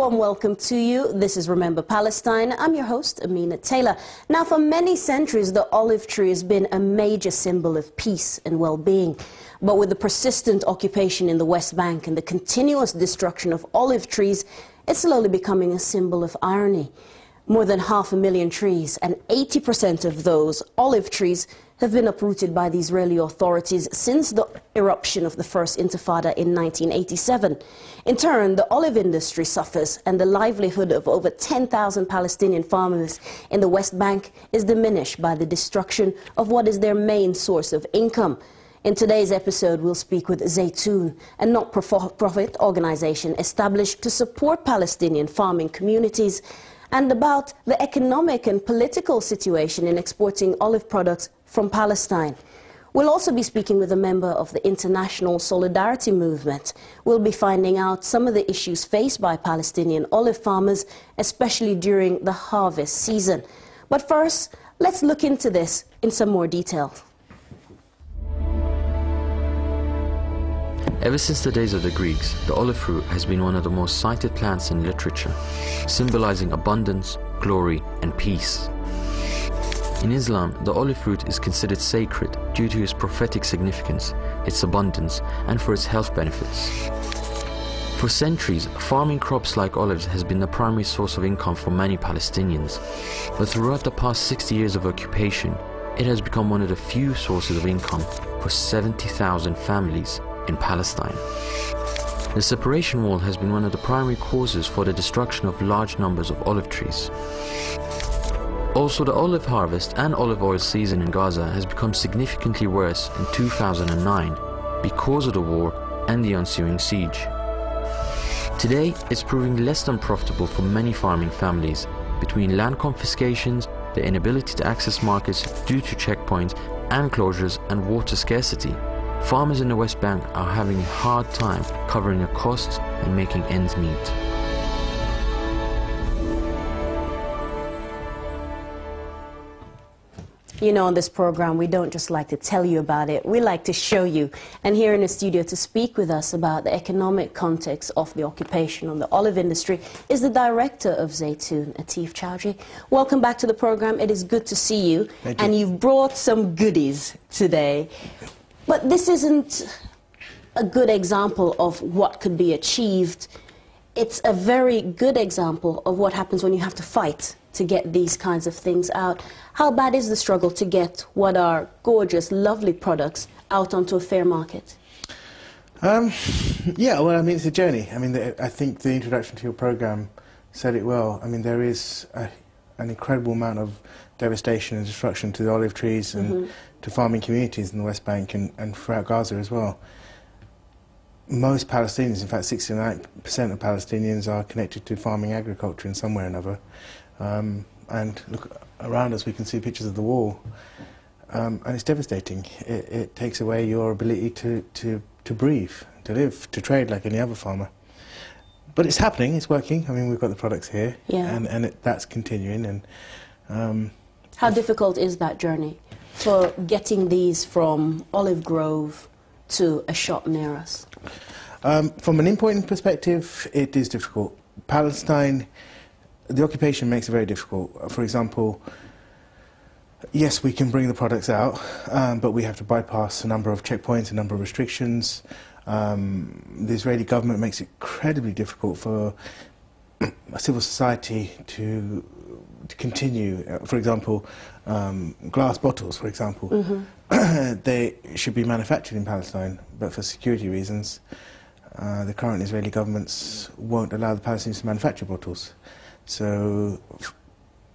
warm welcome to you. This is Remember Palestine. I'm your host, Amina Taylor. Now, for many centuries, the olive tree has been a major symbol of peace and well-being. But with the persistent occupation in the West Bank and the continuous destruction of olive trees, it's slowly becoming a symbol of irony. More than 500,000 trees, and 80% of those olive trees have been uprooted by the Israeli authorities since the eruption of the First Intifada in 1987. In turn, the olive industry suffers, and the livelihood of over 10,000 Palestinian farmers in the West Bank is diminished by the destruction of what is their main source of income. In today's episode, we'll speak with Zaytoon, a not-for-profit organization established to support Palestinian farming communities, and about the economic and political situation in exporting olive products from Palestine. We'll also be speaking with a member of the International Solidarity Movement. We'll be finding out some of the issues faced by Palestinian olive farmers, especially during the harvest season. But first, let's look into this in some more detail. Ever since the days of the Greeks, the olive fruit has been one of the most cited plants in literature, symbolizing abundance, glory, and peace. In Islam, the olive fruit is considered sacred due to its prophetic significance, its abundance, and for its health benefits. For centuries, farming crops like olives has been the primary source of income for many Palestinians, but throughout the past 60 years of occupation, it has become one of the few sources of income for 70,000 families in Palestine. The separation wall has been one of the primary causes for the destruction of large numbers of olive trees. Also, the olive harvest and olive oil season in Gaza has become significantly worse in 2009 because of the war and the ensuing siege. Today, it's proving less than profitable for many farming families between land confiscations, the inability to access markets due to checkpoints and closures, and water scarcity. Farmers in the West Bank are having a hard time covering the costs and making ends meet. You know, on this program, we don't just like to tell you about it, we like to show you. And here in the studio to speak with us about the economic context of the occupation on the olive industry is the director of Zaytoon, Atif Chowdhury. Welcome back to the program. It is good to see you. Thank you. And you've brought some goodies today. But this isn't a good example of what could be achieved. It's a very good example of what happens when you have to fight to get these kinds of things out. How bad is the struggle to get what are gorgeous, lovely products out onto a fair market? Yeah, well, I mean, it's a journey. I mean, I think the introduction to your program said it well. I mean, there is an incredible amount of devastation and destruction to the olive trees and to farming communities in the West Bank and throughout Gaza as well. Most Palestinians, in fact 69% of Palestinians, are connected to farming agriculture in some way or another. And look around us, we can see pictures of the war, and it's devastating. It takes away your ability to breathe, to live, to trade like any other farmer. But it's happening, it's working. I mean, we've got the products here, and that's continuing. And how difficult is that journey for getting these from Olive Grove to a shop near us? From an importing perspective, it is difficult. Palestine, the occupation makes it very difficult. For example, yes, we can bring the products out, but we have to bypass a number of checkpoints, a number of restrictions. The Israeli government makes it incredibly difficult for a civil society to continue. For example, glass bottles, for example, they should be manufactured in Palestine, but for security reasons, the current Israeli governments won't allow the Palestinians to manufacture bottles. So,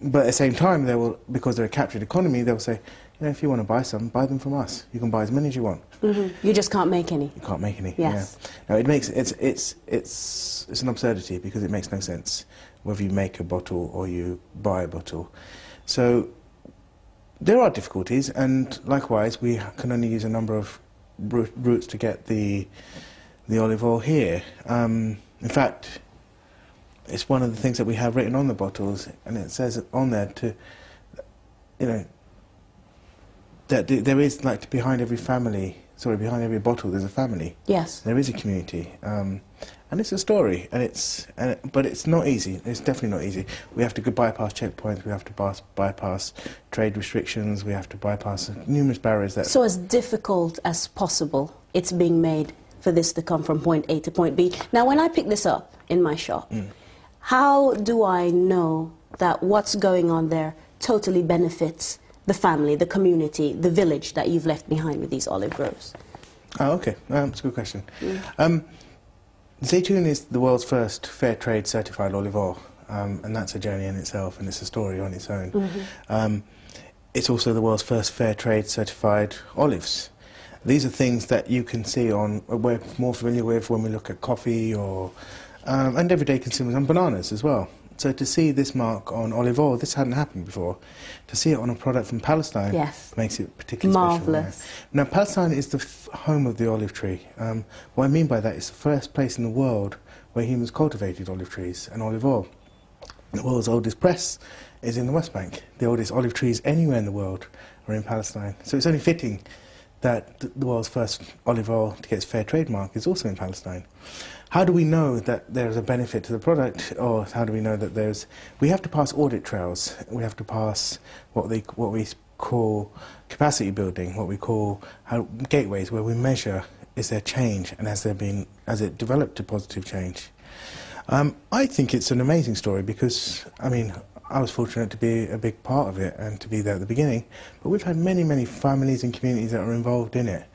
but at the same time, they will, because they're a captured economy, they'll say, you know, if you want to buy some, buy them from us. You can buy as many as you want. You just can't make any. You can't make any. Yes. Yeah. No, it makes it's an absurdity because it makes no sense whether you make a bottle or you buy a bottle. So there are difficulties, and likewise, we can only use a number of routes to get the olive oil here. In fact, it's one of the things that we have written on the bottles, and it says on there to, you know, that there is, like, behind every family, sorry, behind every bottle there's a family. Yes. There is a community. And it's a story, but it's not easy. It's definitely not easy. We have to bypass checkpoints, we have to bypass trade restrictions, we have to bypass numerous barriers. So as difficult as possible, it's being made for this to come from point A to point B. Now, when I pick this up in my shop, how do I know that what's going on there totally benefits the family, the community, the village that you've left behind with these olive groves? Oh, okay. That's a good question. Zaytoun is the world's first fair trade certified olive oil, and that's a journey in itself, and it's a story on its own. It's also the world's first fair trade certified olives. These are things that you can see we're more familiar with when we look at coffee or and everyday consumers, and bananas as well. So to see this mark on olive oil, this hadn't happened before. To see it on a product from Palestine makes it particularly marvellous. Special. Now, Palestine is the home of the olive tree. What I mean by that is the first place in the world where humans cultivated olive trees and olive oil. The world's oldest press is in the West Bank. The oldest olive trees anywhere in the world are in Palestine. So it's only fitting that the world's first olive oil to get its fair trade mark is also in Palestine. How do we know that there's a benefit to the product, or how do we know that we have to pass audit trails, we have to pass what we call capacity building, what we call gateways, where we measure, is there change, and has it developed a positive change? I think it's an amazing story because, I mean, I was fortunate to be a big part of it and to be there at the beginning, but we've had many, many families and communities that are involved in it.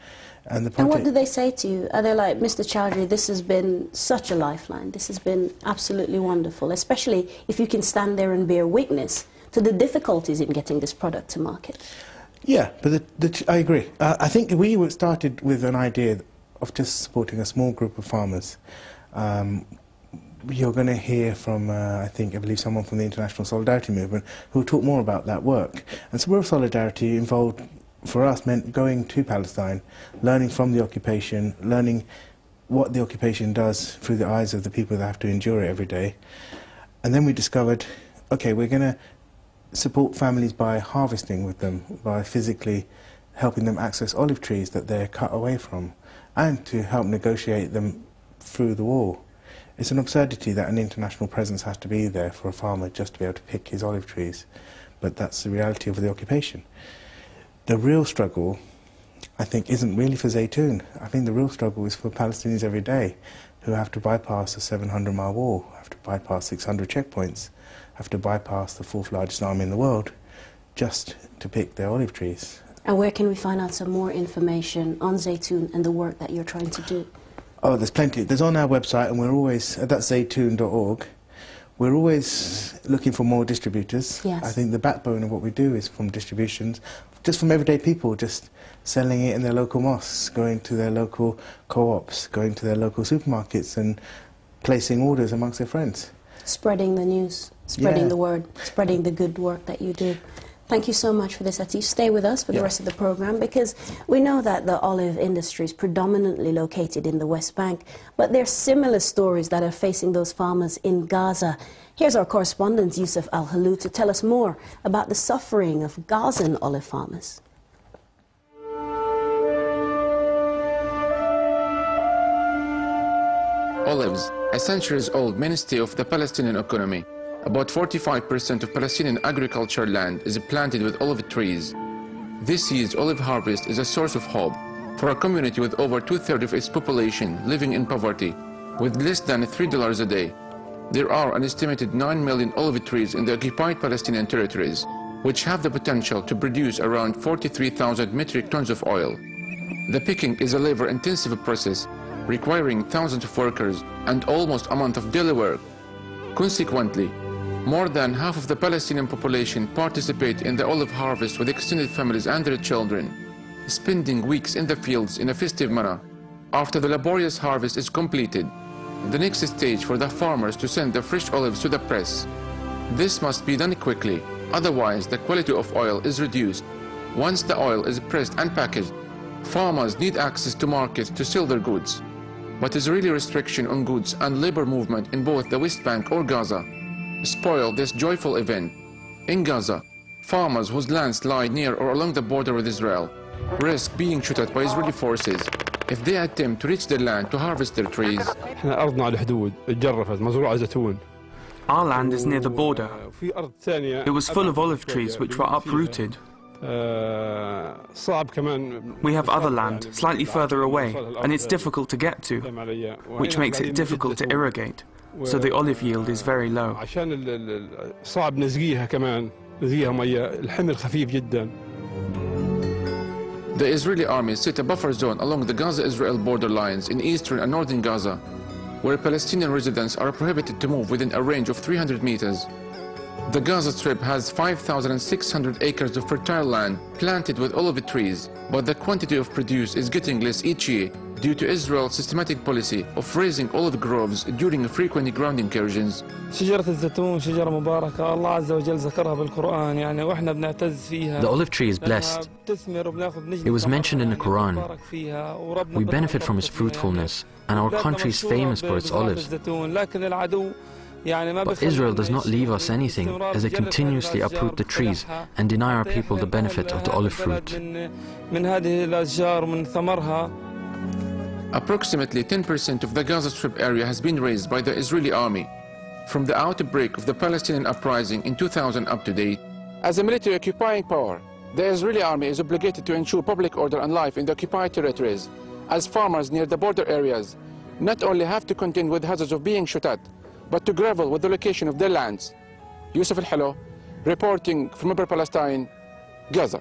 And what do they say to you? Are they like, Mr. Chowdhury, this has been such a lifeline, this has been absolutely wonderful, especially if you can stand there and bear witness to the difficulties in getting this product to market? Yeah, but I agree. I think we started with an idea of just supporting a small group of farmers. You're going to hear from, I believe someone from the International Solidarity Movement who will talk more about that work. And so Real Solidarity involved, for us, meant going to Palestine, learning from the occupation, learning what the occupation does through the eyes of the people that have to endure it every day. And then we discovered, okay, we're going to support families by harvesting with them, by physically helping them access olive trees that they're cut away from, and to help negotiate them through the wall. It's an absurdity that an international presence has to be there for a farmer just to be able to pick his olive trees, but that's the reality of the occupation. The real struggle, I think, isn't really for Zaytoun. I think the real struggle is for Palestinians every day who have to bypass a 700-mile wall, have to bypass 600 checkpoints, have to bypass the fourth largest army in the world just to pick their olive trees. And where can we find out some more information on Zaytoun and the work that you're trying to do? Oh, there's plenty. There's on our website, and we're always, that's zaytoun.org. We're always looking for more distributors. Yes. I think the backbone of what we do is from distributions, just from everyday people, just selling it in their local mosques, going to their local co-ops, going to their local supermarkets and placing orders amongst their friends. Spreading the news, spreading the word, spreading the good work that you do. Thank you so much for this, Atif. Stay with us for the rest of the program, because we know that the olive industry is predominantly located in the West Bank, but there are similar stories that are facing those farmers in Gaza. Here's our correspondent, Yusuf Al-Halou, to tell us more about the suffering of Gazan olive farmers. Olives, a centuries-old mainstay of the Palestinian economy. About 45% of Palestinian agricultural land is planted with olive trees. This year's olive harvest is a source of hope for a community with over two-thirds of its population living in poverty, with less than $3 a day. There are an estimated 9 million olive trees in the occupied Palestinian territories, which have the potential to produce around 43,000 metric tons of oil. The picking is a labor-intensive process, requiring thousands of workers and almost a month of daily work. Consequently, more than half of the Palestinian population participate in the olive harvest with extended families and their children, spending weeks in the fields in a festive manner. After the laborious harvest is completed, the next stage for the farmers to send the fresh olives to the press. This must be done quickly, otherwise the quality of oil is reduced. Once the oil is pressed and packaged, farmers need access to markets to sell their goods. But Israeli restriction on goods and labor movement in both the West Bank or Gaza spoil this joyful event. In Gaza, farmers whose lands lie near or along the border with Israel risk being shot at by Israeli forces. if they attempt to reach the land to harvest their trees. Our land is near the border. It was full of olive trees which were uprooted. We have other land slightly further away, and it's difficult to get to, which makes it difficult to irrigate, so the olive yield is very low. The Israeli army set a buffer zone along the Gaza-Israel border lines in eastern and northern Gaza, where Palestinian residents are prohibited to move within a range of 300 meters. The Gaza Strip has 5,600 acres of fertile land planted with olive trees, but the quantity of produce is getting less each year due to Israel's systematic policy of raising olive groves during frequent ground incursions. The olive tree is blessed. It was mentioned in the Quran. We benefit from its fruitfulness, and our country is famous for its olives. But Israel does not leave us anything, as they continuously uproot the trees and deny our people the benefit of the olive fruit. Approximately 10% of the Gaza Strip area has been razed by the Israeli army, from the outbreak of the Palestinian uprising in 2000 up to date. As a military occupying power, the Israeli army is obligated to ensure public order and life in the occupied territories, as farmers near the border areas not only have to contend with hazards of being shot at, but to gravel with the location of their lands. Yusuf Al-Halo, reporting from Remember Palestine, Gaza.